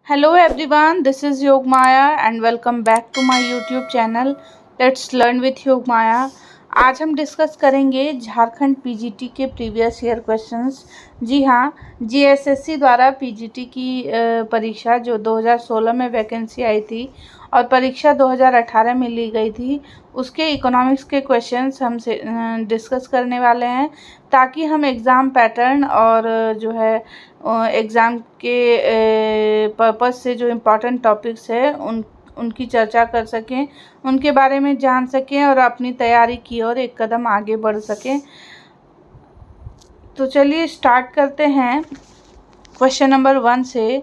Hello everyone, this is Yog Maya and welcome back to my YouTube channel. Let's learn with Yog Maya. आज हम discuss करेंगे Jharkhand PGT के previous year questions. जी हाँ, GSSC द्वारा PGT की परीक्षा जो 2016 में वैकेंसी आई थी और परीक्षा 2018 में ली गई थी, उसके इकोनॉमिक्स के क्वेश्चंस हम डिस्कस करने वाले हैं ताकि हम एग्ज़ाम पैटर्न और जो है एग्ज़ाम के पर्पस से जो इम्पोर्टेंट टॉपिक्स है उनकी चर्चा कर सकें, उनके बारे में जान सकें और अपनी तैयारी की ओर एक कदम आगे बढ़ सकें। तो चलिए स्टार्ट करते हैं क्वेश्चन नंबर 1 से।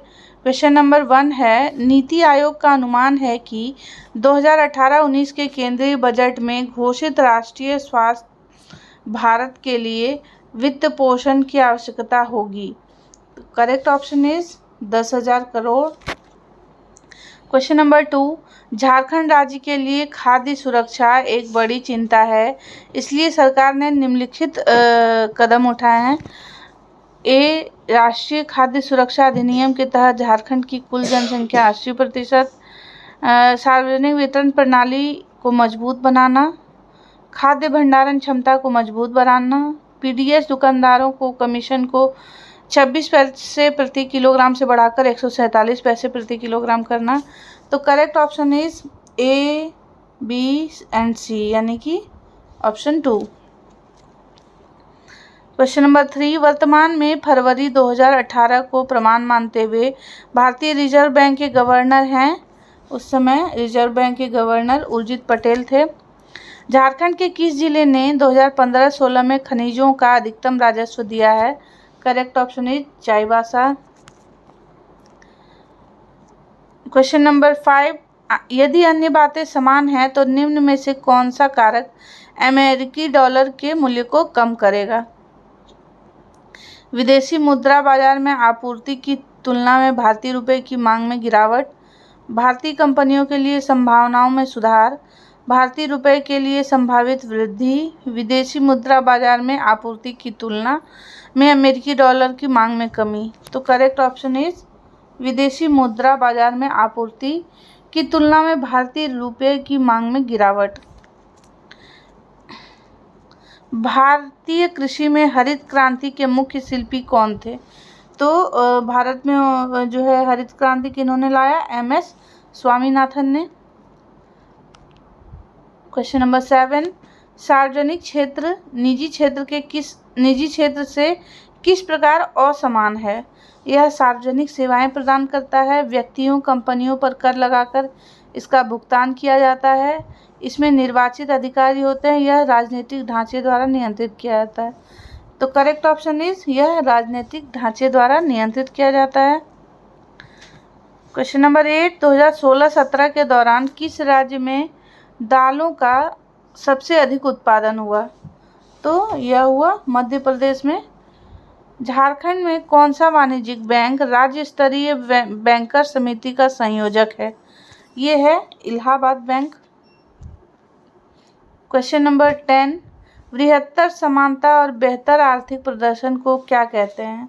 क्वेश्चन नंबर 1 है, नीति आयोग का अनुमान है कि 2018-19 के केंद्रीय बजट में घोषित राष्ट्रीय स्वास्थ्य भारत के लिए वित्त पोषण की आवश्यकता होगी। Correct option is 10,000 crore. Question number 2, Jharkhand राज्य के लिए खाद्य सुरक्षा एक बड़ी चिंता है, इसलिए सरकार ने निम्नलिखित कदम उठाए हैं। ए, राष्ट्रीय खाद्य सुरक्षा अधिनियम के तहत झारखंड की कुल जनसंख्या 80%, सार्वजनिक वितरण प्रणाली को मजबूत बनाना, खाद्य भंडारण क्षमता को मजबूत बनाना, पीडीएस दुकानदारों को कमीशन को 26 पैसे प्रति किलोग्राम से बढ़ाकर 147 पैसे प्रति किलोग्राम करना। तो correct option is A, B and C, यानी कि ऑप्शन 2। क्वेश्चन नंबर 3, वर्तमान में फरवरी 2018 को प्रमाण मानते हुए भारतीय रिजर्व बैंक के गवर्नर हैं, उस समय रिजर्व बैंक के गवर्नर उर्जित पटेल थे। झारखंड के किस जिले ने 2015-16 में खनिजों का अधिकतम राजस्व दिया है? Correct option is Chaibasa. Question number 5, यदि अन्य बातें समान हैं तो निम्न में से कौन सा कारक अमेरिकी डॉलर के मूल्य को कम करेगा? विदेशी मुद्रा बाजार में आपूर्ति की तुलना में भारतीय रुपये की मांग में गिरावट, भारतीय कंपनियों के लिए संभावनाओं में सुधार, भारतीय रुपये के लिए संभावित वृद्धि, विदेशी मुद्रा बाजार में आपूर्ति की तुलना में अमेरिकी डॉलर की मांग में कमी। तो करेक्ट ऑप्शन इज विदेशी मुद्रा बाजार में आपूर्ति की तुलना में भारतीय रुपये की मांग में गिरावट। भारतीय कृषि में हरित क्रांति के मुख्य शिल्पी कौन थे? तो भारत में जो है हरित क्रांति किन्होंने लाया? एमएस स्वामीनाथन ने। क्वेश्चन नंबर 7, सार्वजनिक क्षेत्र निजी क्षेत्र से किस प्रकार असमान है? यह सार्वजनिक सेवाएं प्रदान करता है, व्यक्तियों कंपनियों पर कर लगाकर इसका भुगतान किया जाता है, इसमें निर्वाचित अधिकारी होते हैं, यह राजनीतिक ढांचे द्वारा नियंत्रित किया जाता है। तो करेक्ट ऑप्शन इज यह राजनीतिक ढांचे द्वारा नियंत्रित किया जाता है। क्वेश्चन नंबर 8, 2016-17 के दौरान किस राज्य में दालों का सबसे अधिक उत्पादन हुआ? तो यह हुआ मध्य प्रदेश में। झारखंड में कौन सा वाणिज्यिक बैंक राज्य स्तरीय बैंकर समिति का संयोजक है? ये है इलाहाबाद बैंक। क्वेश्चन नंबर 10, बृहत्तर समानता और बेहतर आर्थिक प्रदर्शन को क्या कहते हैं?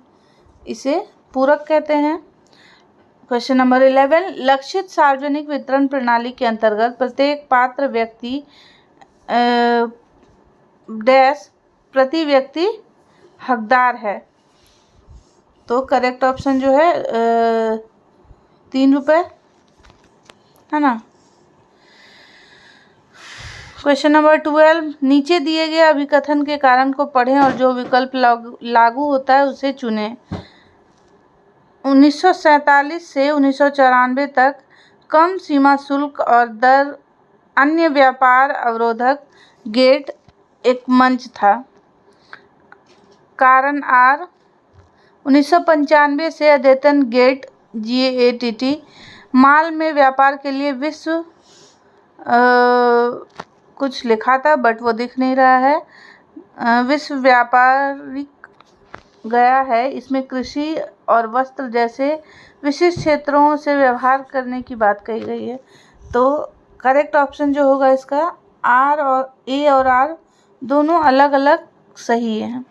इसे पूरक कहते हैं। क्वेश्चन नंबर 11, लक्षित सार्वजनिक वितरण प्रणाली के अंतर्गत प्रत्येक पात्र व्यक्ति डैश प्रति व्यक्ति हकदार है। तो करेक्ट ऑप्शन जो है 3 रुपये, है ना। क्वेश्चन नंबर 12, नीचे दिए गए अभिकथन के कारण को पढ़ें और जो विकल्प लागू होता है उसे चुनें। 1947 से 1994 तक कम सीमा शुल्क और दर अन्य व्यापार अवरोधक गेट एक मंच था। कारण आर। 1995 से अद्यतन गेट GATT माल में व्यापार के लिए विश्व कुछ लिखा था बट वो दिख नहीं रहा है, विश्व व्यापारिक गया है। इसमें कृषि और वस्त्र जैसे विशिष्ट क्षेत्रों से व्यवहार करने की बात कही गई है। तो करेक्ट ऑप्शन जो होगा इसका आर और ए और आर दोनों अलग अलग सही हैं।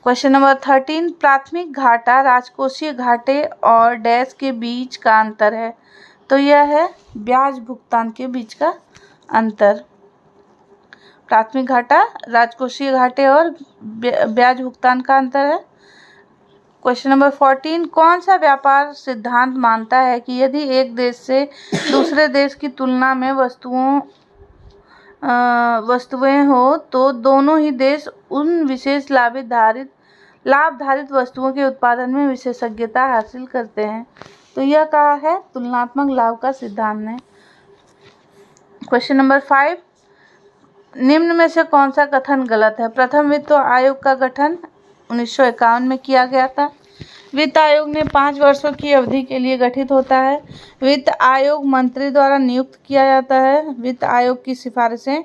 क्वेश्चन नंबर 13, प्राथमिक घाटा राजकोषीय घाटे और डैश के बीच का अंतर है। तो यह है ब्याज भुगतान के बीच का अंतर। प्राथमिक घाटा राजकोषीय घाटे और ब्याज भुगतान का अंतर है। क्वेश्चन नंबर 14, कौन सा व्यापार सिद्धांत मानता है कि यदि एक देश से दूसरे देश की तुलना में वस्तुएं हो तो दोनों ही देश उन विशेष लाभधारित वस्तुओं के उत्पादन में विशेषज्ञता हासिल करते हैं। तो यह कहा है तुलनात्मक लाभ का सिद्धांत है। क्वेश्चन नंबर 5, निम्न में से कौन सा कथन गलत है। प्रथम वित्त आयोग का गठन 1951 में किया गया था। वित्त आयोग ने 5 वर्षों की अवधि के लिए गठित होता है। वित्त आयोग मंत्री द्वारा नियुक्त किया जाता है। वित्त आयोग की सिफारिशें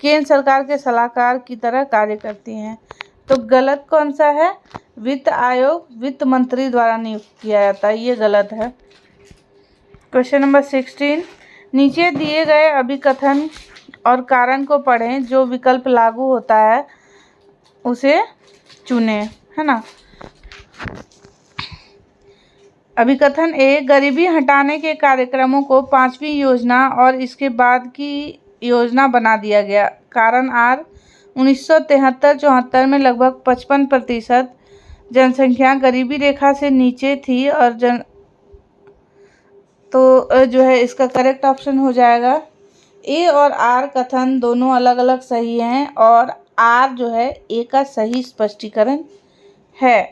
केंद्र सरकार के सलाहकार की तरह कार्य करती हैं। तो गलत कौन सा है? वित्त आयोग वित्त मंत्री द्वारा नियुक्त किया जाता है, ये गलत है। क्वेश्चन नंबर 16, नीचे दिए गए अभिकथन और कारण को पढ़ें, जो विकल्प लागू होता है उसे चुनें, है ना। अभिकथन ए, गरीबी हटाने के कार्यक्रमों को 5वीं योजना और इसके बाद की योजना बना दिया गया। कारण आर, 1973-74 में लगभग 55% जनसंख्या गरीबी रेखा से नीचे थी और जो है इसका करेक्ट ऑप्शन हो जाएगा ए और आर कथन दोनों अलग अलग सही हैं और आर जो है ए का सही स्पष्टीकरण है।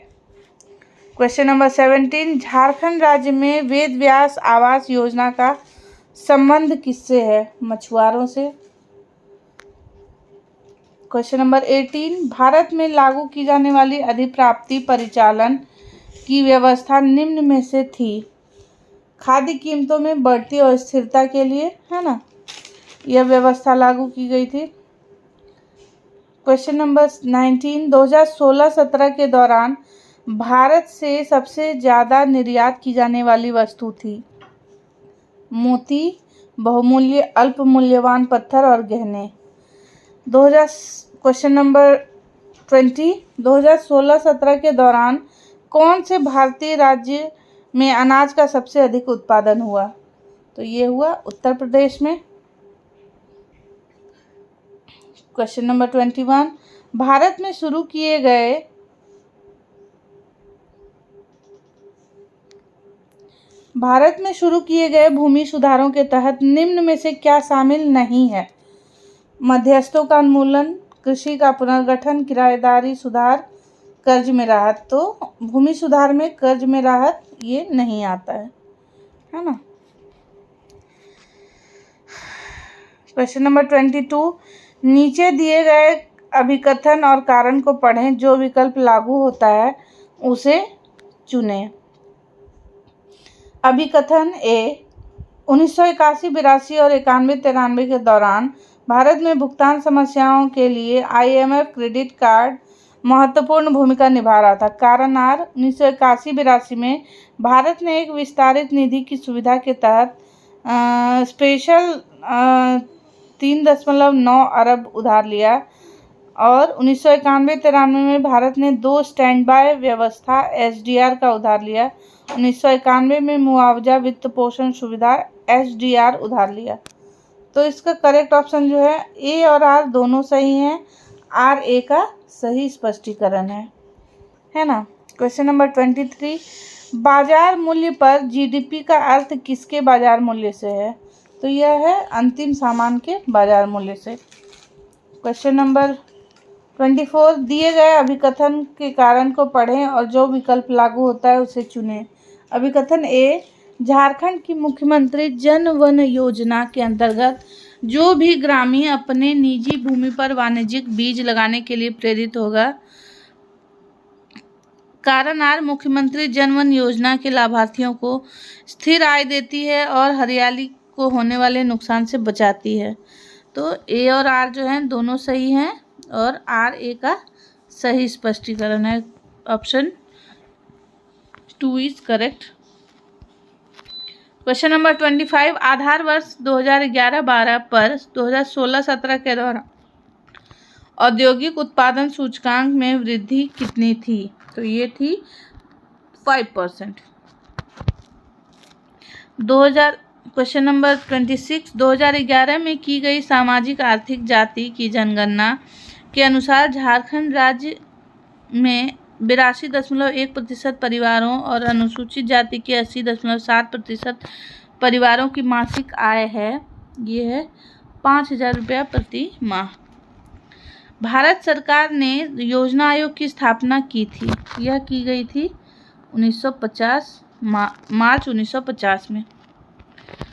क्वेश्चन नंबर 17, झारखंड राज्य में वेद व्यास आवास योजना का संबंध किससे है? मछुआरों से। क्वेश्चन नंबर 18, भारत में लागू की जाने वाली अधिप्राप्ति परिचालन की व्यवस्था निम्न में से थी। खाद्य कीमतों में बढ़ती और स्थिरता के लिए, है ना, यह व्यवस्था लागू की गई थी। क्वेश्चन नंबर 19, 2016-17 के दौरान भारत से सबसे ज़्यादा निर्यात की जाने वाली वस्तु थी मोती, बहुमूल्य अल्प मूल्यवान पत्थर और गहने। क्वेश्चन नंबर 20, 2016-17 के दौरान कौन से भारतीय राज्य में अनाज का सबसे अधिक उत्पादन हुआ? तो ये हुआ उत्तर प्रदेश में। क्वेश्चन नंबर 21, भारत में शुरू किए गए भूमि सुधारों के तहत निम्न में से क्या शामिल नहीं है? मध्यस्थों का उन्मूलन, कृषि का पुनर्गठन, किराएदारी सुधार, कर्ज में राहत। तो भूमि सुधार में कर्ज में राहत ये नहीं आता है ना। क्वेश्चन नंबर 22, नीचे दिए गए अभिकथन और कारण को पढ़ें, जो विकल्प लागू होता है उसे चुनें। अभिकथन ए, 1981-82 और 91-93 के दौरान भारत में भुगतान समस्याओं के लिए IMF क्रेडिट कार्ड महत्वपूर्ण भूमिका निभा रहा था। कारण आर, 1981-82 में भारत ने एक विस्तारित निधि की सुविधा के तहत स्पेशल 3.9 अरब उधार लिया और 1991-93 में भारत ने 2 स्टैंड बाय व्यवस्था SDR का उधार लिया। 1991 में मुआवजा वित्त पोषण सुविधा SDR उधार लिया। तो इसका करेक्ट ऑप्शन जो है ए और आर दोनों सही हैं। आर ए का सही स्पष्टीकरण है ना। क्वेश्चन नंबर 23, बाजार मूल्य पर GDP का अर्थ किसके बाजार मूल्य से है? तो यह है अंतिम सामान के बाजार मूल्य से। क्वेश्चन नंबर 24, दिए गए अभिकथन के कारण को पढ़ें और जो विकल्प लागू होता है उसे चुनें। अभिकथन ए, झारखंड की मुख्यमंत्री जन वन योजना के अंतर्गत जो भी ग्रामीण अपने निजी भूमि पर वाणिज्यिक बीज लगाने के लिए प्रेरित होगा। कारण आर, मुख्यमंत्री जन वन योजना के लाभार्थियों को स्थिर आय देती है और हरियाली को होने वाले नुकसान से बचाती है। तो ए और आर जो हैं दोनों सही हैं और आर ए का सही स्पष्टीकरण है। Option 2 is correct. Question number 25, आधार वर्ष 2011-12 पर 2016-17 के दौरान औद्योगिक उत्पादन सूचकांक में वृद्धि कितनी थी? तो ये थी 5%। क्वेश्चन नंबर 26, 2011 में की गई सामाजिक आर्थिक जाति की जनगणना के अनुसार झारखंड राज्य में 82.1% परिवारों और अनुसूचित जाति के 80.7% परिवारों की मासिक आय है, ये है 5,000 रुपया प्रति माह। भारत सरकार ने योजना आयोग की स्थापना की थी, यह की गई थी 1950 मार्च 1950 में।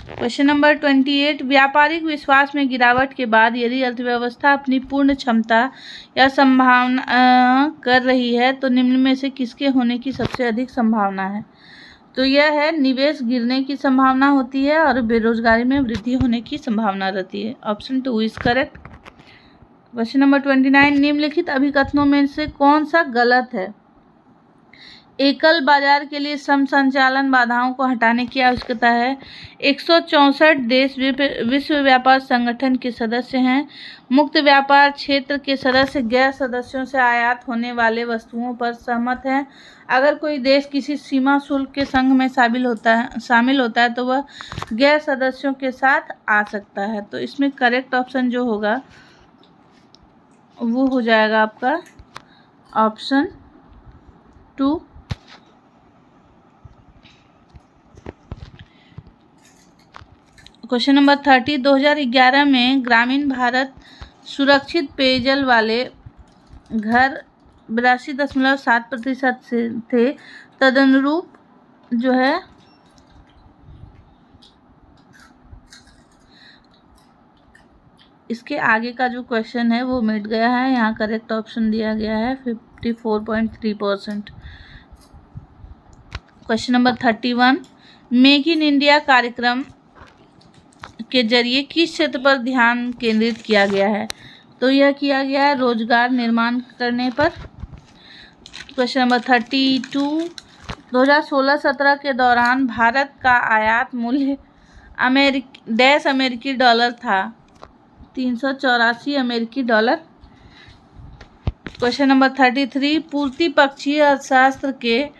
क्वेश्चन नंबर 28, व्यापारिक विश्वास में गिरावट के बाद यदि अर्थव्यवस्था अपनी पूर्ण क्षमता या संभावना कर रही है तो निम्न में से किसके होने की सबसे अधिक संभावना है? तो यह है निवेश गिरने की संभावना होती है और बेरोजगारी में वृद्धि होने की संभावना रहती है। Option 2 is correct. Question number 29, निम्नलिखित अभिकथनों में से कौन सा गलत है? एकल बाजार के लिए श्रम संचालन बाधाओं को हटाने की आवश्यकता है। 164 देश विश्व व्यापार संगठन के सदस्य हैं। मुक्त व्यापार क्षेत्र के सदस्य गैर सदस्यों से आयात होने वाले वस्तुओं पर सहमत हैं। अगर कोई देश किसी सीमा शुल्क के संघ में शामिल होता है तो वह गैर सदस्यों के साथ आ सकता है। तो इसमें करेक्ट ऑप्शन जो होगा वो हो जाएगा आपका ऑप्शन 2। क्वेश्चन नंबर 30, 2011 में ग्रामीण भारत सुरक्षित पेयजल वाले घर 82.7% से थे। तदनुरूप जो है इसके आगे का जो क्वेश्चन है वो मिट गया है, यहाँ करेक्ट ऑप्शन दिया गया है 54.3%। Question number 31, make in India कार्यक्रम के जरिए किस क्षेत्र पर ध्यान केंद्रित किया गया है? तो यह किया गया है रोजगार निर्माण करने पर। क्वेश्चन नंबर 32, 2016-17 के दौरान भारत का आयात मूल्य अमेरिकी डॉलर था, 384 अमेरिकी डॉलर। क्वेश्चन नंबर 33, पूर्ति पक्षीय अर्थशास्त्र के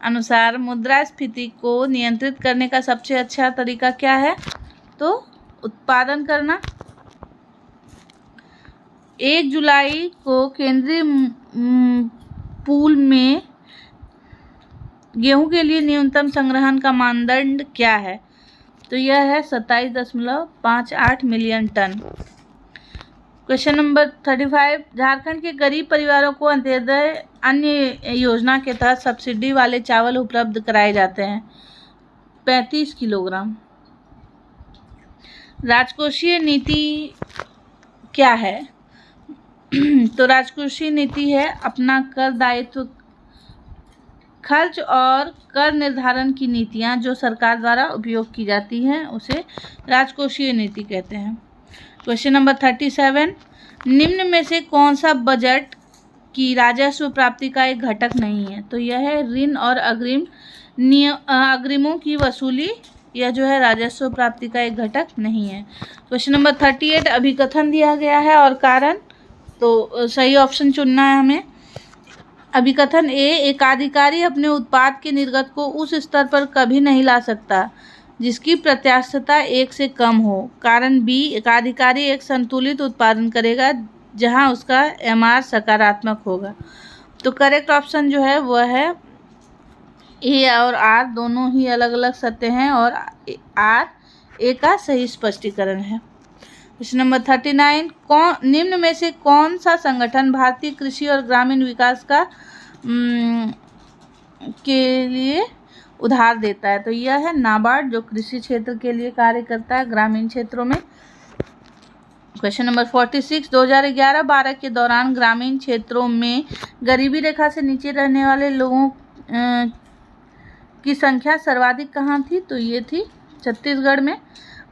अनुसार मुद्रास्फीति को नियंत्रित करने का सबसे अच्छा तरीका क्या है? तो उत्पादन करना। 1 जुलाई को केंद्रीय पूल में गेहूं के लिए न्यूनतम संग्रहण का मानदंड क्या है? तो यह है 27.58 million ton. Question number 35, Jharkhand के गरीब परिवारों को अंत्योदय अन्य योजना के तहत सब्सिडी वाले चावल उपलब्ध कराए जाते हैं, 35 किलोग्राम। राजकोषीय नीति क्या है? तो राजकोषीय नीति है अपना कर दायित्व, खर्च और कर निर्धारण की नीतियां जो सरकार द्वारा उपयोग की जाती हैं उसे राजकोषीय नीति कहते हैं। क्वेश्चन नंबर 37, निम्न में से कौन सा बजट की राजस्व प्राप्ति का एक घटक नहीं है? तो यह है ऋण और अग्रिमों की वसूली, यह जो है राजस्व प्राप्ति का एक घटक नहीं है। क्वेश्चन नंबर 38, अभिकथन दिया गया है और कारण, तो सही ऑप्शन चुनना है हमें। अभिकथन ए, एक अधिकारी अपने उत्पाद के निर्गत को उस स्तर पर कभी नहीं ला सकता जिसकी प्रत्याशितता 1 से कम हो। कारण बी, एक अधिकारी एक संतुलित उत्पादन करेगा जहां उसका एमआर सकारात्मक होगा। तो करेक्ट ऑप्शन जो है वह है ए और आर दोनों ही अलग अलग सत्य हैं और आर ए का सही स्पष्टीकरण है। क्वेश्चन नंबर 39, निम्न में से कौन सा संगठन भारतीय कृषि और ग्रामीण विकास का के लिए उधार देता है? तो यह है नाबार्ड, जो कृषि क्षेत्र के लिए कार्य करता है ग्रामीण क्षेत्रों में। क्वेश्चन नंबर 46, 2011-12 के दौरान ग्रामीण क्षेत्रों में गरीबी रेखा से नीचे रहने वाले लोगों की संख्या सर्वाधिक कहाँ थी? तो ये थी छत्तीसगढ़ में।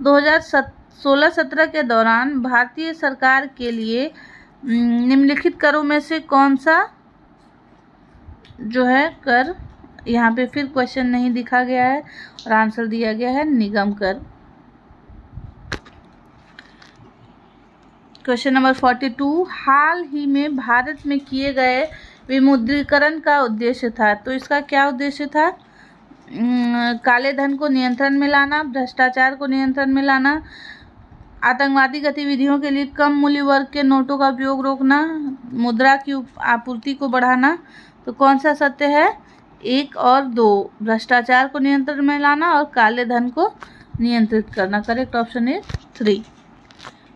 2016-17 के दौरान भारतीय सरकार के लिए निम्नलिखित करों में से कौन सा जो है कर, यहाँ पे फिर क्वेश्चन नहीं दिखा गया है और आंसर दिया गया है निगम कर। क्वेश्चन नंबर 42, हाल ही में भारत में किए गए विमुद्रीकरण का उद्देश्य था। तो इसका क्या उद्देश्य था? काले धन को नियंत्रण में लाना, भ्रष्टाचार को नियंत्रण में लाना, आतंकवादी गतिविधियों के लिए कम मूल्य वर्ग के नोटों का उपयोग रोकना, मुद्रा की आपूर्ति को बढ़ाना। तो कौन सा सत्य है? 1 और 2, भ्रष्टाचार को नियंत्रण में लाना और काले धन को नियंत्रित करना। Correct option is 3।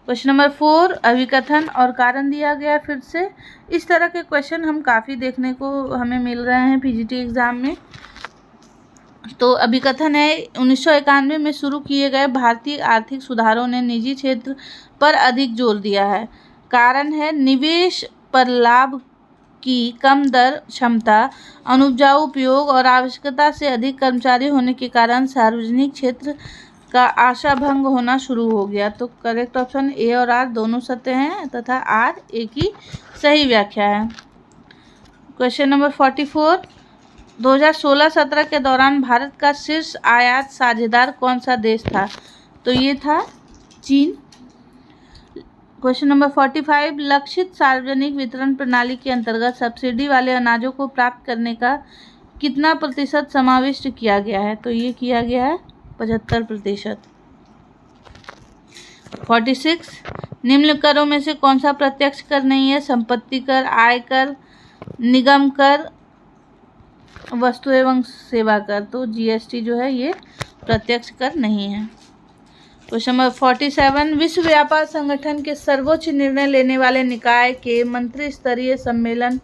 Question number 4, अभिकथन और कारण दिया गया। फिर से इस तरह के क्वेश्चन हम काफ़ी देखने को हमें मिल रहे हैं पीजीटी एग्ज़ाम में। तो अभिकथन है, 1991 में शुरू किए गए भारतीय आर्थिक सुधारों ने निजी क्षेत्र पर अधिक जोर दिया है। कारण है, निवेश पर लाभ की कम दर, क्षमता, अनुपजाऊ उपयोग और आवश्यकता से अधिक कर्मचारी होने के कारण सार्वजनिक क्षेत्र का आशाभंग होना शुरू हो गया। तो करेक्ट ऑप्शन ए और आर दोनों सत्य हैं तथा आर ए की सही व्याख्या है। क्वेश्चन नंबर 44, 2016-17 के दौरान भारत का शीर्ष आयात साझेदार कौन सा देश था? तो ये था चीन। क्वेश्चन नंबर 45, लक्षित सार्वजनिक वितरण प्रणाली के अंतर्गत सब्सिडी वाले अनाजों को प्राप्त करने का कितना प्रतिशत समाविष्ट किया गया है? तो ये किया गया है 75%। 46, निम्न करों में से कौन सा प्रत्यक्ष कर नहीं है? संपत्ति कर, आयकर, निगम कर, वस्तु एवं सेवा कर। तो जीएसटी जो है ये प्रत्यक्ष कर नहीं है। क्वेश्चन नंबर 47, विश्व व्यापार संगठन के सर्वोच्च निर्णय लेने वाले निकाय के मंत्री स्तरीय सम्मेलन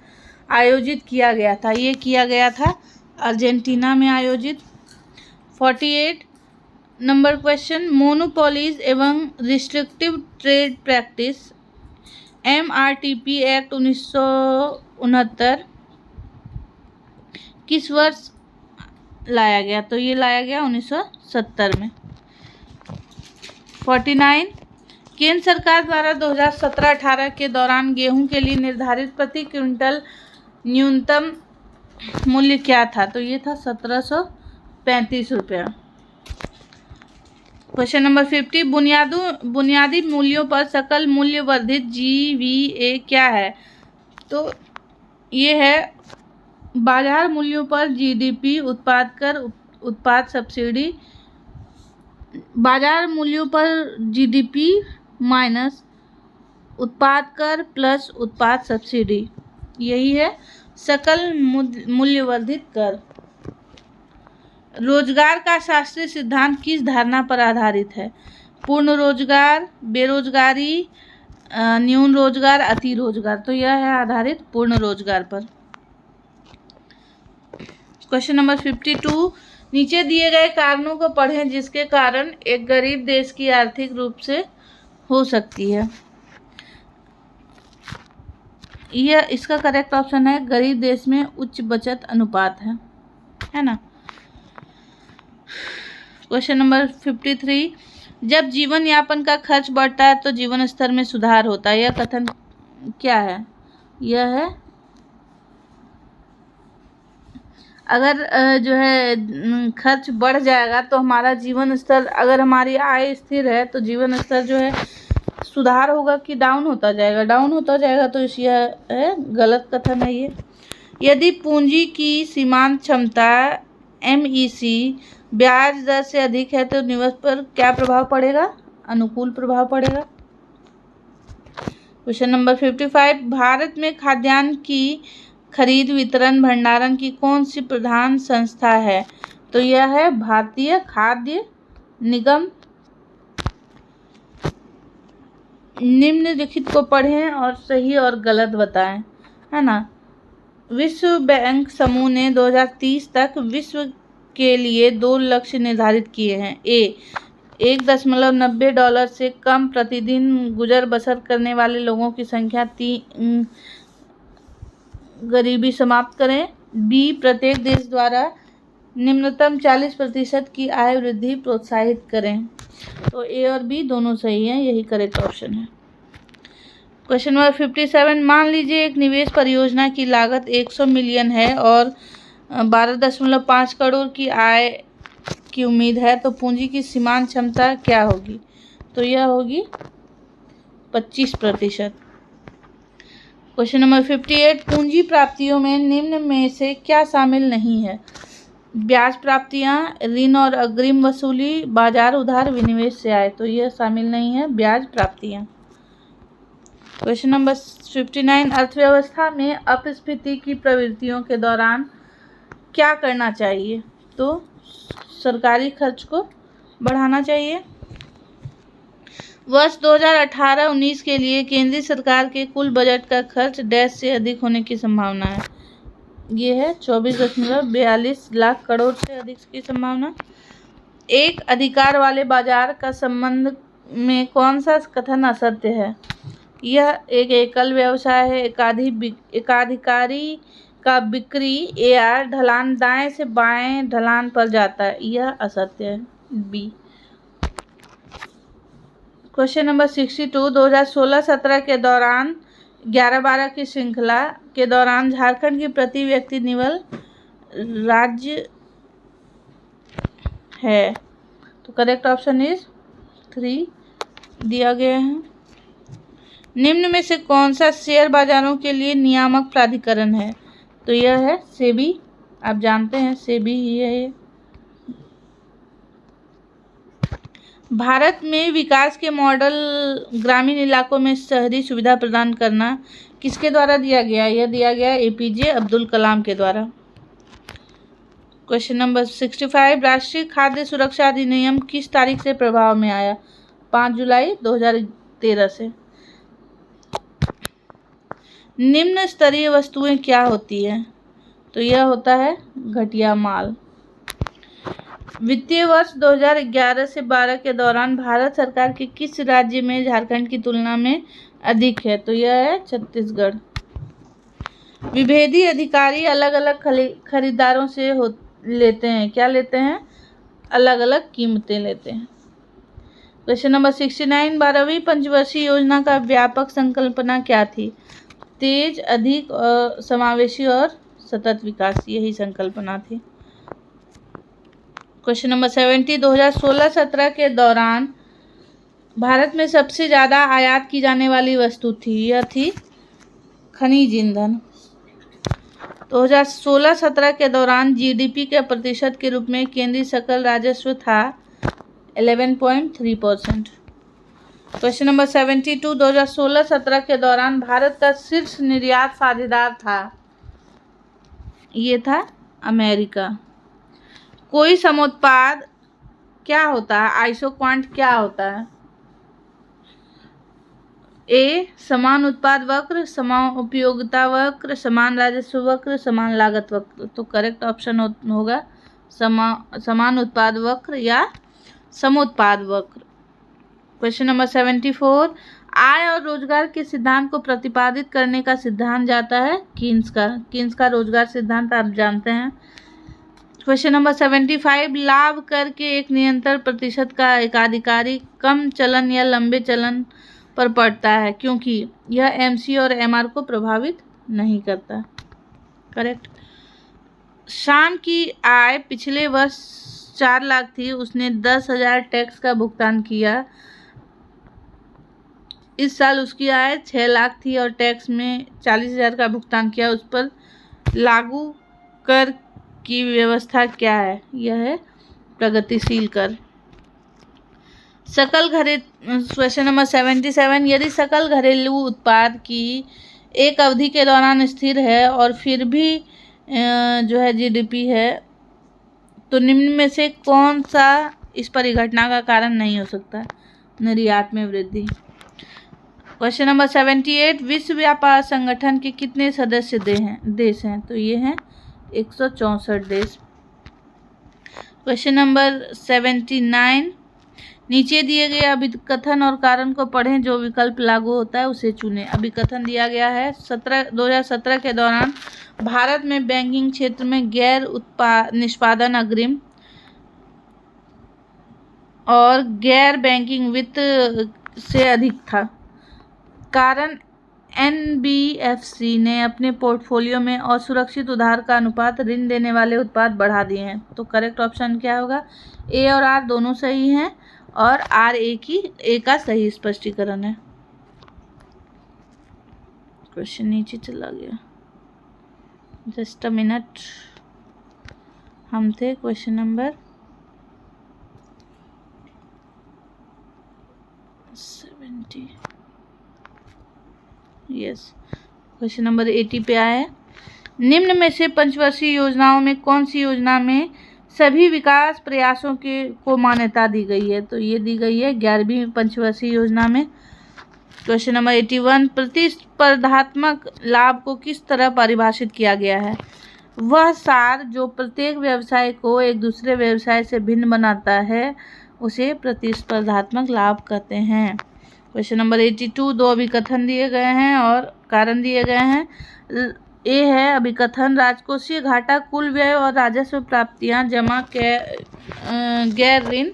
आयोजित किया गया था। ये किया गया था अर्जेंटीना में आयोजित। 48 नंबर क्वेश्चन, मोनोपोलीज एवं restrictive trade practice MRTP act 1969 किस वर्ष लाया गया? तो ये लाया गया 1970 में। 49, केंद्र सरकार द्वारा 2017-18 के दौरान गेहूं के लिए निर्धारित प्रति क्विंटल न्यूनतम मूल्य क्या था? तो ये था 1735 रुपया। क्वेश्चन नंबर 50, बुनियादी मूल्यों पर सकल मूल्य वर्धित GVA क्या है? तो ये है बाजार मूल्यों पर GDP, उत्पाद कर, उत्पाद सब्सिडी, बाजार मूल्यों पर GDP माइनस उत्पाद कर प्लस उत्पाद सब्सिडी, यही है सकल मूल्यवर्धित कर। रोजगार का शास्त्रीय सिद्धांत किस धारणा पर आधारित है? पूर्ण रोजगार, बेरोजगारी, न्यून रोजगार, अति रोजगार। तो यह है आधारित पूर्ण रोजगार पर। क्वेश्चन नंबर 52, नीचे दिए गए कारणों को पढ़ें जिसके कारण एक गरीब देश की आर्थिक रूप से हो सकती है। यह इसका करेक्ट ऑप्शन है, गरीब देश में उच्च बचत अनुपात है ना। क्वेश्चन नंबर 53, जब जीवन यापन का खर्च बढ़ता है तो जीवन स्तर में सुधार होता है। यह कथन क्या है? यह है अगर जो है खर्च बढ़ जाएगा तो हमारा जीवन स्तर, अगर हमारी आय स्थिर है तो जीवन स्तर जो है सुधार होगा कि डाउन होता जाएगा? डाउन होता जाएगा। तो यह है गलत कथन है ये। यदि पूंजी की सीमांत क्षमता MEC ब्याज दर से अधिक है तो निवेश पर क्या प्रभाव पड़ेगा? अनुकूल प्रभाव पड़ेगा। क्वेश्चन नंबर 55, भारत में खाद्यान्न की खरीद, वितरण, भंडारण की कौन सी प्रधान संस्था है? तो यह है भारतीय खाद्य निगम। निम्नलिखित को पढ़ें और सही और गलत बताएं, है ना। विश्व बैंक समूह ने 2030 तक विश्व के लिए 2 लक्ष्य निर्धारित किए हैं। A, $1.90 से कम प्रतिदिन गुजर बसर करने वाले लोगों की संख्या 3 गरीबी समाप्त करें। B, प्रत्येक देश द्वारा निम्नतम 40% की आय वृद्धि प्रोत्साहित करें। तो A और B दोनों सही हैं, यही करेक्ट ऑप्शन है। क्वेश्चन नंबर 57, मान लीजिए एक निवेश परियोजना की लागत 100 मिलियन है और 12.5 करोड़ की आय की उम्मीद है, तो पूंजी की सीमांत क्षमता क्या होगी? तो यह होगी 25%। क्वेश्चन नंबर 58, पूंजी प्राप्तियों में निम्न में से क्या शामिल नहीं है? ब्याज प्राप्तियां, ऋण और अग्रिम वसूली, बाजार उधार, विनिवेश से आय। तो यह शामिल नहीं है ब्याज प्राप्तियां। क्वेश्चन नंबर 59, अर्थव्यवस्था में अपस्फीति की प्रवृत्तियों के दौरान क्या करना चाहिए? तो सरकारी खर्च को बढ़ाना चाहिए। वर्ष 2018-19 के लिए केंद्रीय सरकार के कुल बजट का खर्च डैश से अधिक होने की संभावना है। ये है 24.42 लाख करोड़ से अधिक की संभावना। एक अधिकार वाले बाजार का संबंध में कौन सा कथन असत्य है? यह एक एकल व्यवसाय है। एकाधिकारी का बिक्री AR ढलान दाएं से बाएं ढलान पर जाता है। यह असत्य है, बी। क्वेश्चन नंबर 62, 2016-17 के दौरान 11-12 की श्रृंखला के दौरान झारखंड की प्रति व्यक्ति निवल राज्य है। तो करेक्ट ऑप्शन इज 3 दिया गया है। निम्न में से कौन सा शेयर बाजारों के लिए नियामक प्राधिकरण है? तो यह है सेबी। आप जानते हैं सेबी ही है ये। भारत में विकास के मॉडल ग्रामीण इलाकों में शहरी सुविधा प्रदान करना किसके द्वारा दिया गया? यह दिया गया APJ अब्दुल कलाम के द्वारा। क्वेश्चन नंबर 65, राष्ट्रीय खाद्य सुरक्षा अधिनियम किस तारीख से प्रभाव में आया? 5 जुलाई 2013 से। निम्न स्तरीय वस्तुएं क्या होती है? तो यह होता है घटिया माल। वित्तीय वर्ष 2011 से 12 के दौरान भारत सरकार के किस राज्य में झारखंड की तुलना में अधिक है? तो यह है छत्तीसगढ़। विभेदी अधिकारी अलग अलग खरीदारों से लेते हैं। क्या लेते हैं? अलग अलग कीमतें लेते हैं। क्वेश्चन नंबर 69, 12वीं पंचवर्षीय योजना का व्यापक संकल्पना क्या थी? तेज, अधिक, समावेशी और सतत विकास, यही संकल्पना थी। क्वेश्चन नंबर 70, 2016-17 के दौरान भारत में सबसे ज़्यादा आयात की जाने वाली वस्तु थी। यह थी खनिज ईंधन। 2016-17 के दौरान GDP के प्रतिशत के रूप में केंद्रीय सकल राजस्व था 11.3%। क्वेश्चन नंबर 72, 2016-17 के दौरान भारत का शीर्ष निर्यात साझेदार था। ये था अमेरिका। कोई समोत्पाद क्या होता है? आइसोक्वांट क्या होता है? A समान उत्पाद वक्र, समान उपयोगिता वक्र, समान राजस्व वक्र, समान लागत वक्र। तो करेक्ट ऑप्शन होगा समान उत्पाद वक्र या समोत्पाद वक्र। क्वेश्चन नंबर 74, आय और रोजगार के सिद्धांत को प्रतिपादित करने का सिद्धांत जाता है कीन्स का रोजगार सिद्धांत आप जानते हैं। क्वेश्चन नंबर 75, लाभ कर के एक निरंतर प्रतिशत का एकाधिकारी कम चलन या लंबे चलन पर पड़ता है क्योंकि यह MC और MR को प्रभावित नहीं करता। करेक्ट। शाम की आय पिछले वर्ष 4 लाख थी, उसने 10,000 टैक्स का भुगतान किया। इस साल उसकी आय 6 लाख थी और टैक्स में 40,000 का भुगतान किया। उस पर लागू कर की व्यवस्था क्या है? यह है प्रगतिशील कर। क्वेश्चन नंबर 77, यदि सकल घरेलू उत्पाद की एक अवधि के दौरान स्थिर है और फिर भी जो है GDP है तो निम्न में से कौन सा इस परिघटना का कारण नहीं हो सकता? निर्यात में वृद्धि। क्वेश्चन नंबर 78, विश्व व्यापार संगठन के कितने सदस्य देश हैं? तो ये हैं 164 देश। क्वेश्चन नंबर 79, नीचे दिए गए अभिकथन और कारण को पढ़ें, जो विकल्प लागू होता है उसे चुनें। अभिकथन दिया गया है 2017 के दौरान भारत में बैंकिंग क्षेत्र में गैर निष्पादन अग्रिम और गैर बैंकिंग वित्त से अधिक था। कारण NBFC ने अपने पोर्टफोलियो में असुरक्षित उधार का अनुपात ऋण देने वाले उत्पाद बढ़ा दिए हैं। तो करेक्ट ऑप्शन क्या होगा? A और R दोनों सही हैं और A का सही स्पष्टीकरण है। क्वेश्चन नीचे चला गया, जस्ट अ मिनट। हम थे question number 70, yes, question number 80 पे आया है। निम्न में से पंचवर्षीय योजनाओं में कौन सी योजना में सभी विकास प्रयासों को मान्यता दी गई है? तो ये दी गई है 11वीं पंचवर्षीय योजना में। क्वेश्चन नंबर 81, प्रतिस्पर्धात्मक लाभ को किस तरह परिभाषित किया गया है? वह सार जो प्रत्येक व्यवसाय को एक दूसरे व्यवसाय से भिन्न बनाता है उसे प्रतिस्पर्धात्मक लाभ कहते हैं। क्वेश्चन नंबर 82, दो अभिकथन दिए गए हैं और कारण दिए गए हैं। ए है अभिकथन, राजकोषीय घाटा कुल व्यय और राजस्व प्राप्तियां जमा गैर ऋण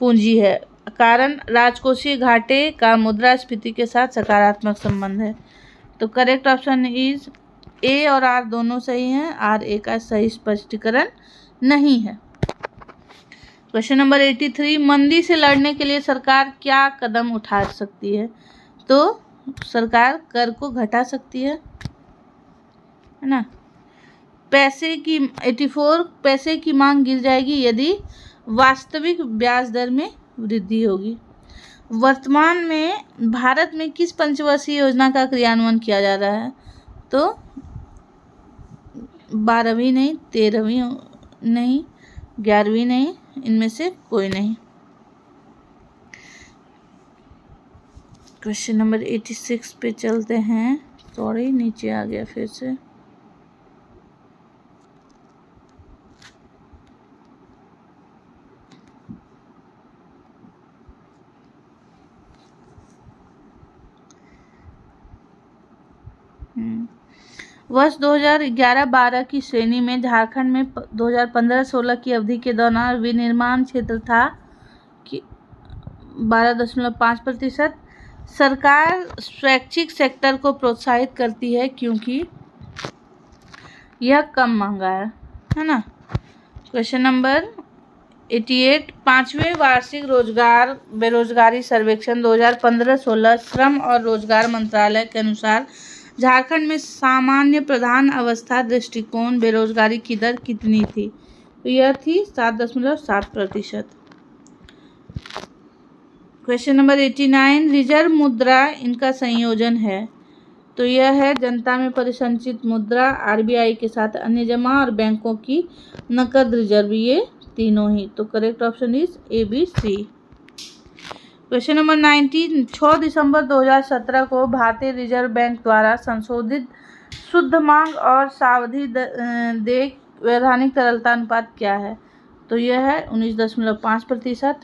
पूंजी है। कारण, राजकोषीय घाटे का मुद्रास्फीति के साथ सकारात्मक संबंध है। तो करेक्ट ऑप्शन इज ए और आर दोनों सही हैं। आर ए का सही स्पष्टीकरण नहीं है। क्वेश्चन नंबर 83, मंदी से लड़ने के लिए सरकार क्या कदम उठा सकती है? तो सरकार कर को घटा सकती है ना। 84, पैसे की मांग गिर जाएगी यदि वास्तविक ब्याज दर में वृद्धि होगी। वर्तमान में भारत में किस पंचवर्षीय योजना का क्रियान्वयन किया जा रहा है? तो 12वीं नहीं, 13वीं नहीं, 11वीं नहीं, इनमें से कोई नहीं। क्वेश्चन नंबर 86 पे चलते हैं। सॉरी, नीचे आ गया फिर से। वर्ष 2011-12 की श्रेणी में झारखंड में 2015-16 की अवधि के दौरान विनिर्माण क्षेत्र था कि 12.5%। सरकार स्वैच्छिक सेक्टर को प्रोत्साहित करती है क्योंकि यह कम महंगा है ना। क्वेश्चन नंबर 88, 5वें वार्षिक बेरोजगारी सर्वेक्षण 2015-16 श्रम और रोजगार मंत्रालय के अनुसार झारखंड में सामान्य प्रधान अवस्था दृष्टिकोण बेरोजगारी की दर कितनी थी? तो यह थी 7.7%। क्वेश्चन नंबर 89, रिजर्व मुद्रा इनका संयोजन है। तो यह है जनता में परिसंचित मुद्रा, आरबीआई के साथ अन्य जमा और बैंकों की नकद रिजर्व, ये तीनों ही। तो correct option is A B C. Question number 90, 6 दिसंबर 2017 को भारतीय रिजर्व बैंक द्वारा संशोधित शुद्ध मांग और सावधि देय वैधानिक तरलता अनुपात क्या है? तो यह है 19.5%।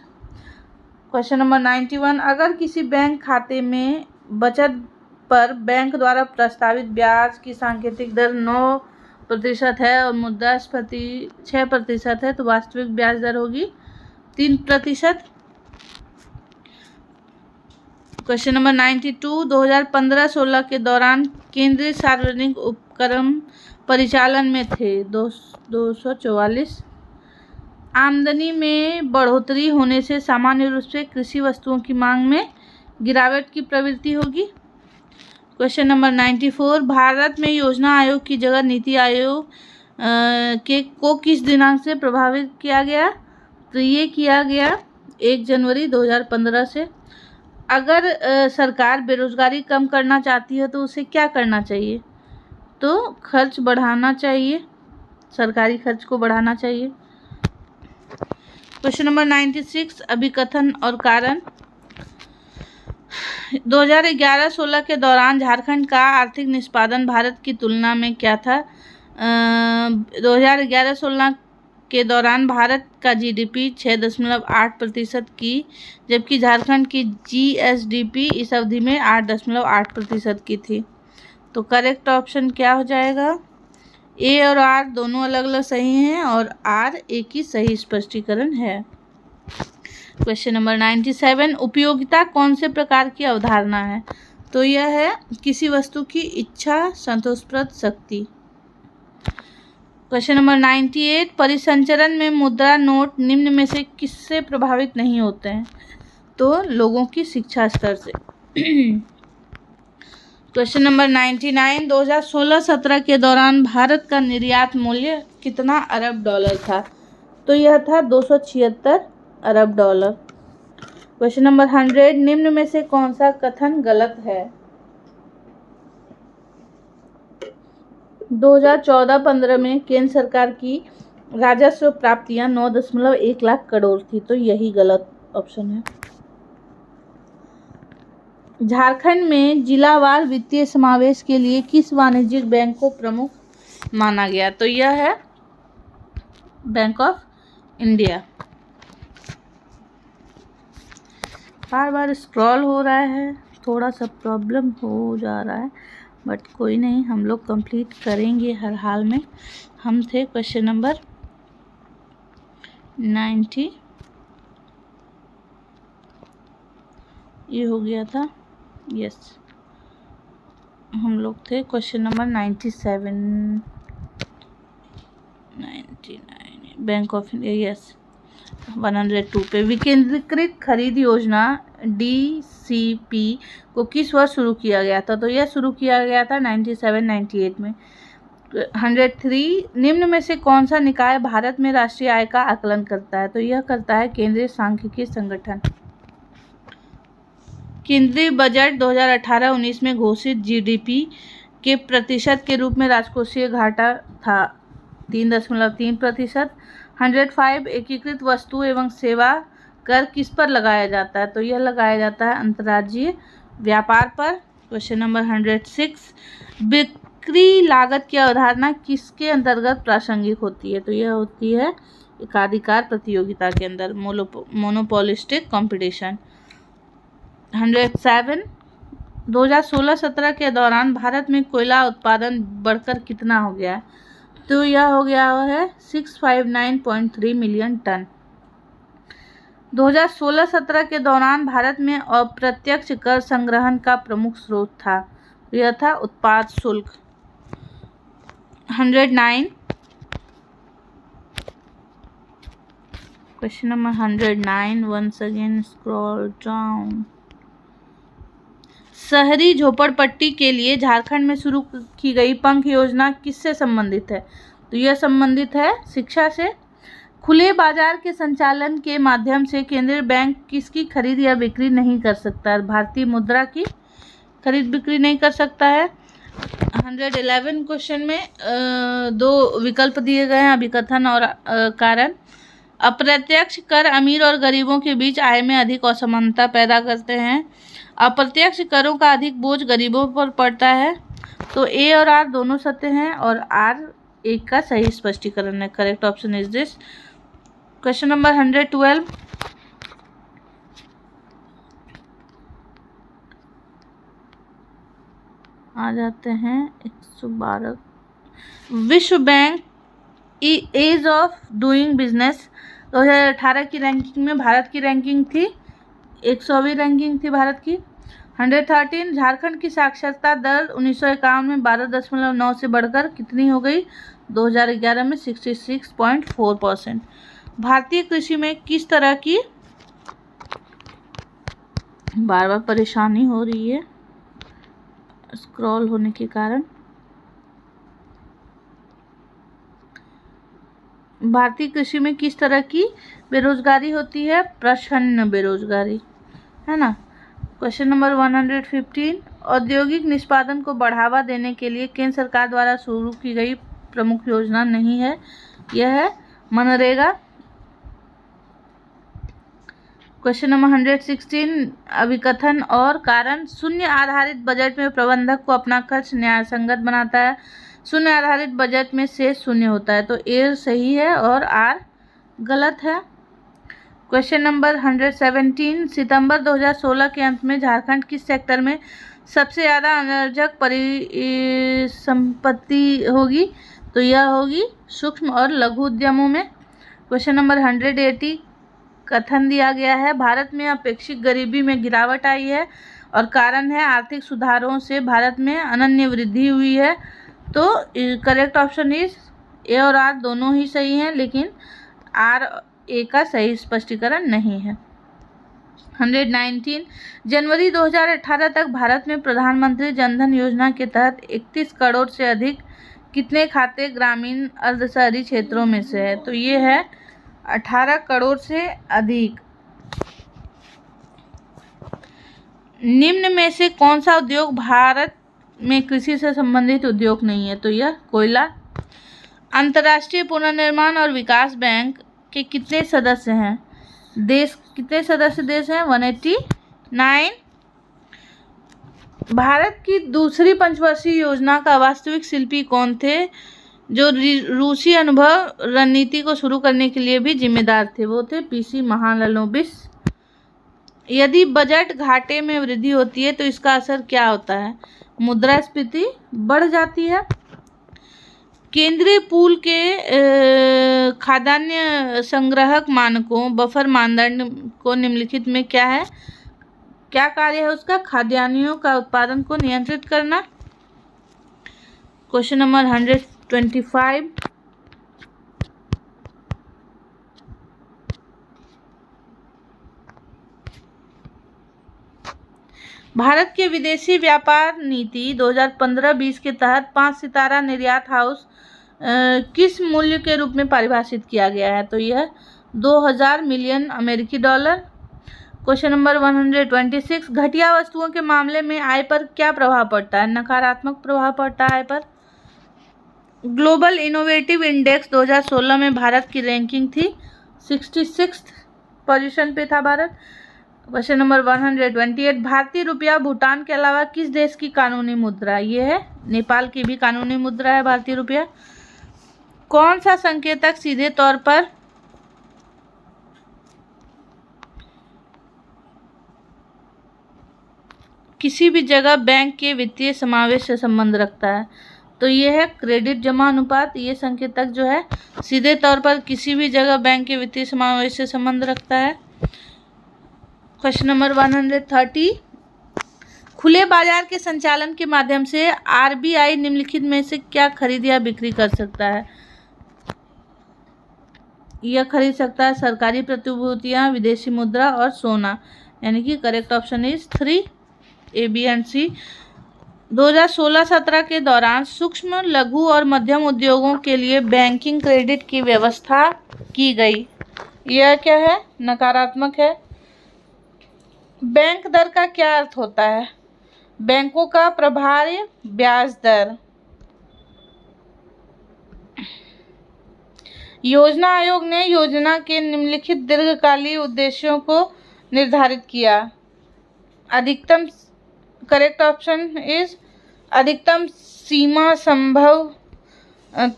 क्वेश्चन नंबर 91, अगर किसी बैंक खाते में बचत पर बैंक द्वारा प्रस्तावित ब्याज की सांकेतिक दर 9% है और मुद्रास्फीति 6% है तो वास्तविक ब्याज दर होगी 3%। क्वेश्चन नंबर 92, 2015-16 के दौरान केंद्रीय सार्वजनिक उपक्रम परिचालन में थे 244। आमदनी में बढ़ोतरी होने से सामान्य रूप से कृषि वस्तुओं की मांग में गिरावट की प्रवृत्ति होगी। क्वेश्चन नंबर 94, भारत में योजना आयोग की जगह नीति आयोग को किस दिनांक से प्रभावित किया गया? तो ये किया गया 1 जनवरी 2015 से। अगर सरकार बेरोजगारी कम करना चाहती है तो उसे क्या करना चाहिए? तो खर्च बढ़ाना चाहिए, सरकारी खर्च को बढ़ाना चाहिए। क्वेश्चन नंबर 96, अभिकथन और कारण। 2011-16 के दौरान झारखंड का आर्थिक निष्पादन भारत की तुलना में क्या था? 2011-16 के दौरान भारत का जीडीपी 6.8% की, जबकि झारखंड की जीएसडीपी इस अवधि में 8.8% की थी। तो करेक्ट ऑप्शन क्या हो जाएगा? ए और आर दोनों अलग अलग सही हैं और आर ए की सही स्पष्टीकरण है। क्वेश्चन नंबर 97, उपयोगिता कौन से प्रकार की अवधारणा है? तो यह है किसी वस्तु की इच्छा संतोषप्रद शक्ति। क्वेश्चन नंबर 98, परिसंचरण में मुद्रा नोट निम्न में से किससे प्रभावित नहीं होते हैं? तो लोगों की शिक्षा स्तर से। क्वेश्चन नंबर 99, 2016-17 के दौरान भारत का निर्यात मूल्य कितना अरब डॉलर था? तो यह था 276 अरब डॉलर। क्वेश्चन नंबर 100, निम्न में से कौन सा कथन गलत है? 2014-15 में केंद्र सरकार की राजस्व प्राप्तियां 9.1 लाख करोड़ थी, तो यही गलत ऑप्शन है। झारखंड में जिलावार वित्तीय समावेश के लिए किस वाणिज्यिक बैंक को प्रमुख माना गया? तो यह है bank of India. Bar bar scroll हो रहा है, थोड़ा सा प्रॉब्लम हो जा रहा है, बट कोई नहीं, हम लोग कंप्लीट करेंगे हर हाल में। हम थे क्वेश्चन नंबर 90, ये हो गया था, यस। हम लोग थे question number 97, 99, bank of India, yes. 102 पे विकेंद्रीकृत खरीद योजना DCP को किस वर्ष शुरू किया गया था? तो यह शुरू किया गया था 97-98 में। 103, निम्न में से कौन सा निकाय भारत में राष्ट्रीय आय का आकलन करता है? तो यह करता है केंद्रीय सांख्यिकी संगठन। केंद्रीय बजट 2018-19 में घोषित GDP के प्रतिशत के रूप में राजकोषीय घाटा था 3.3%। 105, एकीकृत वस्तु एवं सेवा कर किस पर लगाया जाता है? तो यह लगाया जाता है अंतर्राज्यीय व्यापार पर। क्वेश्चन नंबर 106, बिक्री लागत की अवधारणा किसके अंतर्गत प्रासंगिक होती है? तो यह होती है एकाधिकार प्रतियोगिता के अंदर, मोनोपोलिस्टिक कंपटीशन। 107, 2016-17 के दौरान भारत में कोयला उत्पादन बढ़कर कितना हो गया है? तो यह हो गया है 659.3 मिलियन टन। 2016-17 के दौरान भारत में अप्रत्यक्ष कर संग्रहण का प्रमुख स्रोत था, यह था उत्पाद शुल्क। 109, question number 109, once again scroll down. शहरी झोपड़पट्टी के लिए झारखंड में शुरू की गई पंख योजना किससे संबंधित है? तो यह संबंधित है शिक्षा से। खुले बाजार के संचालन के माध्यम से केंद्रीय बैंक किसकी खरीद या बिक्री नहीं कर सकता है? भारतीय मुद्रा की खरीद बिक्री नहीं कर सकता है। 111 क्वेश्चन में दो विकल्प दिए गए हैं, अभिकथन और कारण। अप्रत्यक्ष कर अमीर और गरीबों के बीच आय में अधिक असमानता पैदा करते हैं। अप्रत्यक्ष करों का अधिक बोझ गरीबों पर पड़ता है। तो ए और आर दोनों सत्य हैं और आर एक का सही स्पष्टीकरण है। Correct option is this. Question number 112, आ जाते हैं 112। विश्व bank ease of doing business 2018 की रैंकिंग में भारत की रैंकिंग थी 100वीं रैंकिंग थी भारत की। 113, झारखंड की साक्षरता दर 1951 में 12.9 से बढ़कर कितनी हो गई? 2011 में 66.4%। भारतीय कृषि में किस तरह की, बार बार परेशानी हो रही है स्क्रॉल होने के कारण, भारतीय कृषि में किस तरह की बेरोजगारी होती है? प्रच्छन्न बेरोजगारी, है ना। क्वेश्चन नंबर 115, औद्योगिक निष्पादन को बढ़ावा देने के लिए केंद्र सरकार द्वारा शुरू की गई प्रमुख योजना नहीं है, यह है मनरेगा। क्वेश्चन नंबर 116, अभिकथन और कारण। शून्य आधारित बजट में प्रबंधक को अपना खर्च न्यायसंगत बनाता है। शून्य आधारित बजट में शेष शून्य होता है, तो ए सही है और आर गलत है। क्वेश्चन नंबर 117, सितंबर 2016 के अंत में झारखंड किस सेक्टर में सबसे ज़्यादा अनर्जक परिसंपत्ति होगी? तो यह होगी सूक्ष्म और लघु उद्यमों में। क्वेश्चन नंबर 180, कथन दिया गया है भारत में अपेक्षित गरीबी में गिरावट आई है और कारण है आर्थिक सुधारों से भारत में अनन्य वृद्धि हुई है। तो करेक्ट ऑप्शन इज ए और आर दोनों ही सही हैं, लेकिन आर ए का सही स्पष्टीकरण नहीं है। 119 जनवरी 2018 तक भारत में प्रधानमंत्री जनधन योजना के तहत 31 करोड़ से अधिक कितने खाते ग्रामीण अर्ध शहरी क्षेत्रों में से है? तो ये है 18 करोड़ से अधिक। निम्न में से कौन सा उद्योग भारत में कृषि से संबंधित उद्योग नहीं है? तो यह कोयला। अंतर्राष्ट्रीय पुनर्निर्माण और विकास बैंक के कितने सदस्य हैं? कितने सदस्य देश हैं? 189। भारत की दूसरी पंचवर्षीय योजना का वास्तविक शिल्पी कौन थे, जो रूसी अनुभव रणनीति को शुरू करने के लिए भी जिम्मेदार थे? वो थे पीसी महालनोबिस। यदि बजट घाटे में वृद्धि होती है तो इसका असर क्या होता है? मुद्रास्फीति बढ़ जाती है। केंद्रीय पूल के खाद्यान्न संग्रहक मानकों बफर मानदंड को निम्नलिखित में क्या है? क्या कार्य है उसका? खाद्यान्नों का उत्पादन को नियंत्रित करना। Question number 125। भारत के विदेशी व्यापार नीति 2015-20 के तहत 5 सितारा निर्यात हाउस किस मूल्य के रूप में परिभाषित किया गया है? तो यह 2000 मिलियन अमेरिकी डॉलर। Question number 126। घटिया वस्तुओं के मामले में आय पर क्या प्रभाव पड़ता है? नकारात्मक प्रभाव पड़ता है आय पर। ग्लोबल इनोवेटिव इंडेक्स 2016 में भारत की रैंकिंग थी 66 पोजीशन पे था भारत। Question number 128। भारतीय रुपया भूटान के अलावा किस देश की कानूनी मुद्रा? ये है नेपाल की भी कानूनी मुद्रा है भारतीय रुपया। कौन सा संकेतक सीधे तौर पर किसी भी जगह बैंक के वित्तीय समावेश से संबंध रखता है? तो ये है क्रेडिट जमा अनुपात। ये संकेतक जो है सीधे तौर पर किसी भी जगह बैंक के वित्तीय समावेश से संबंध रखता है। Question number 130। खुले बाजार के संचालन के माध्यम से आरबीआई निम्नलिखित में से क्या खरीद या बिक्री कर सकता है? यह खरीद सकता है सरकारी प्रतिभूतियां, विदेशी मुद्रा और सोना, यानी कि correct option is 3 A, B and C। 2016-17 के दौरान सूक्ष्म, लघु और मध्यम उद्योगों के लिए बैंकिंग क्रेडिट की व्यवस्था की गई। यह क्या है? नकारात्मक है। बैंक दर का क्या अर्थ होता है? बैंकों का प्रभार्य ब्याज दर। योजना आयोग ने योजना के निम्नलिखित दीर्घकालीन उद्देश्यों को निर्धारित किया। अधिकतम करेक्ट ऑप्शन इज अधिकतम सीमा संभव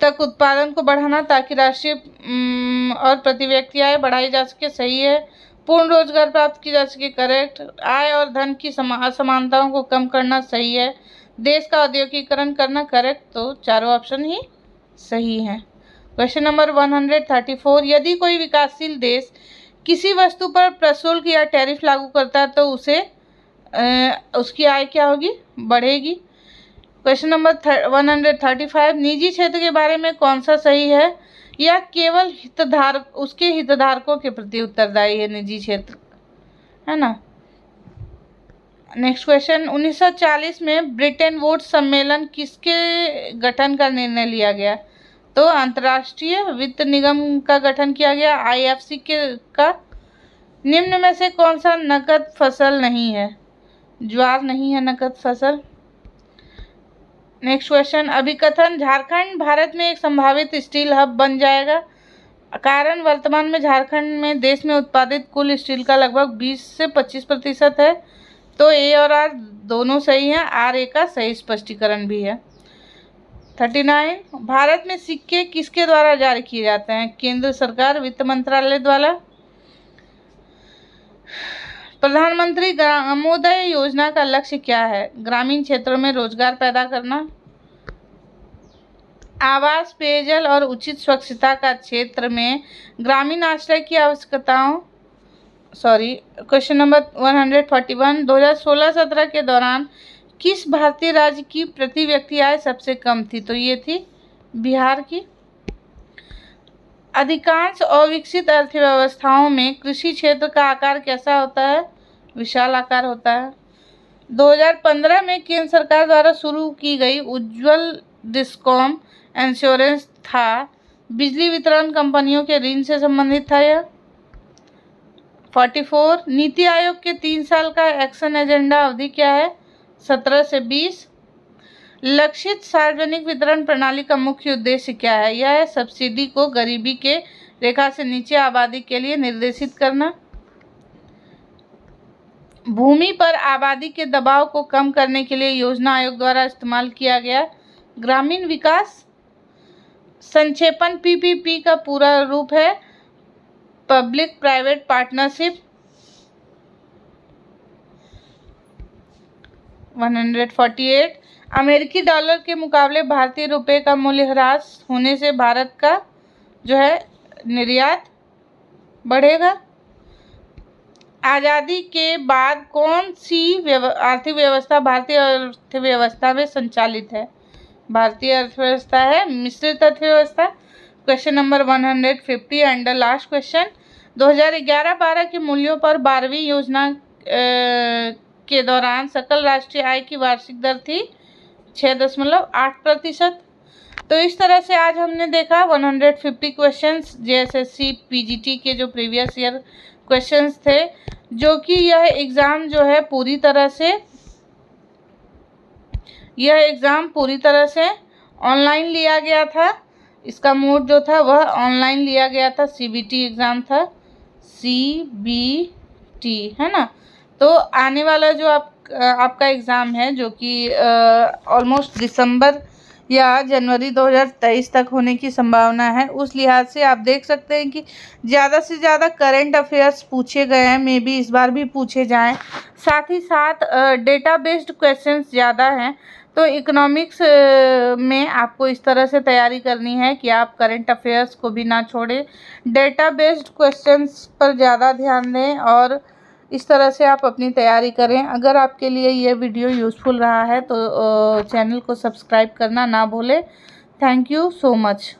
तक उत्पादन को बढ़ाना ताकि राष्ट्रीय और प्रति व्यक्ति आय बढ़ाई जा सके। सही है। पूर्ण रोजगार प्राप्त की जा सके। करेक्ट। आय और धन की असमानताओं को कम करना। सही है। देश का औद्योगिकीकरण करना। करेक्ट। तो चारों ऑप्शन ही सही हैं। Question number 134। यदि कोई विकासशील देश किसी वस्तु पर प्रशुल्क या टैरिफ लागू करता है तो उसकी आय क्या होगी? बढ़ेगी। Question number 135। निजी क्षेत्र के बारे में कौन सा सही है? या केवल उसके हितधारकों के प्रति उत्तरदायी है निजी क्षेत्र, है ना। Next question. 1940 में ब्रिटेन वुड्स सम्मेलन किसके गठन का निर्णय लिया गया? तो अंतर्राष्ट्रीय वित्त निगम का गठन किया गया, IFC का। निम्न में से कौन सा नकद फसल नहीं है? ज्वार नहीं है नकद फसल। Next question. अभिकथन झारखंड भारत में एक संभावित स्टील हब बन जाएगा। कारण वर्तमान में झारखंड में देश में उत्पादित कुल स्टील का लगभग 20 से 25% है। तो A और R दोनों सही हैं। RA का सही स्पष्टीकरण भी है। 39। भारत में सिक्के किसके द्वारा जारी किए जाते हैं? केंद्र सरकार, वित्त मंत्रालय द्वारा। प्रधानमंत्री ग्रामोदय योजना का लक्ष्य क्या है? ग्रामीण क्षेत्रों में रोजगार पैदा करना। आवास, पेयजल और उचित स्वच्छता का क्षेत्र में ग्रामीण आश्रय की आवश्यकताओं। Question number 141। 2016-17 के दौरान किस भारतीय राज्य की प्रति व्यक्ति आय सबसे कम थी? तो ये थी बिहार की। अधिकांश अविकसित अर्थव्यवस्थाओं में कृषि क्षेत्र का आकार कैसा होता है? विशाल आकार होता है। 2015 में केंद्र सरकार द्वारा शुरू की गई उज्ज्वल डिस्कॉम इंश्योरेंस था बिजली वितरण कंपनियों के ऋण से संबंधित था यह। 44 नीति आयोग के 3 साल का एक्शन एजेंडा अवधि क्या है? 17 से 20। लक्षित सार्वजनिक वितरण प्रणाली का मुख्य उद्देश्य क्या है? यह है सब्सिडी को गरीबी के रेखा से नीचे आबादी के लिए निर्देशित करना। भूमि पर आबादी के दबाव को कम करने के लिए योजना आयोग द्वारा इस्तेमाल किया गया ग्रामीण विकास संक्षेपण पीपीपी का पूरा रूप है पब्लिक प्राइवेट पार्टनरशिप। 148 अमेरिकी डॉलर के मुकाबले भारतीय रुपये का मूल्य ह्रास होने से भारत का जो है निर्यात बढ़ेगा। आज़ादी के बाद कौन सी आर्थिक व्यवस्था भारतीय अर्थव्यवस्था में संचालित है? भारतीय अर्थव्यवस्था है मिश्रित अर्थव्यवस्था। Question number 150 and the last question. 2011-12 के मूल्यों पर 12वीं योजना के दौरान सकल राष्ट्रीय आय की वार्षिक दर थी 6.8%। तो इस तरह से आज हमने देखा 150 क्वेश्चंस जेएसएससी पीजीटी के जो प्रीवियस ईयर क्वेश्चंस थे, जो कि यह एग्ज़ाम पूरी तरह से ऑनलाइन लिया गया था। इसका मोड जो था वह ऑनलाइन लिया गया था। सीबीटी एग्ज़ाम था, सीबीटी, है ना। तो आने वाला जो आपका एग्ज़ाम है जो कि ऑलमोस्ट दिसंबर या जनवरी 2023 तक होने की संभावना है, उस लिहाज से आप देख सकते हैं कि ज़्यादा से ज़्यादा करंट अफेयर्स पूछे गए हैं। मे बी इस बार भी पूछे जाएं। साथ ही साथ डेटा बेस्ड क्वेश्चंस ज़्यादा हैं। तो इकोनॉमिक्स में आपको इस तरह से तैयारी करनी है कि आप करंट अफेयर्स को भी ना छोड़ें, डेटा बेस्ड क्वेश्चंस पर ज़्यादा ध्यान दें और इस तरह से आप अपनी तैयारी करें। अगर आपके लिए ये वीडियो यूज़फुल रहा है तो चैनल को सब्सक्राइब करना ना भूलें। Thank you so much.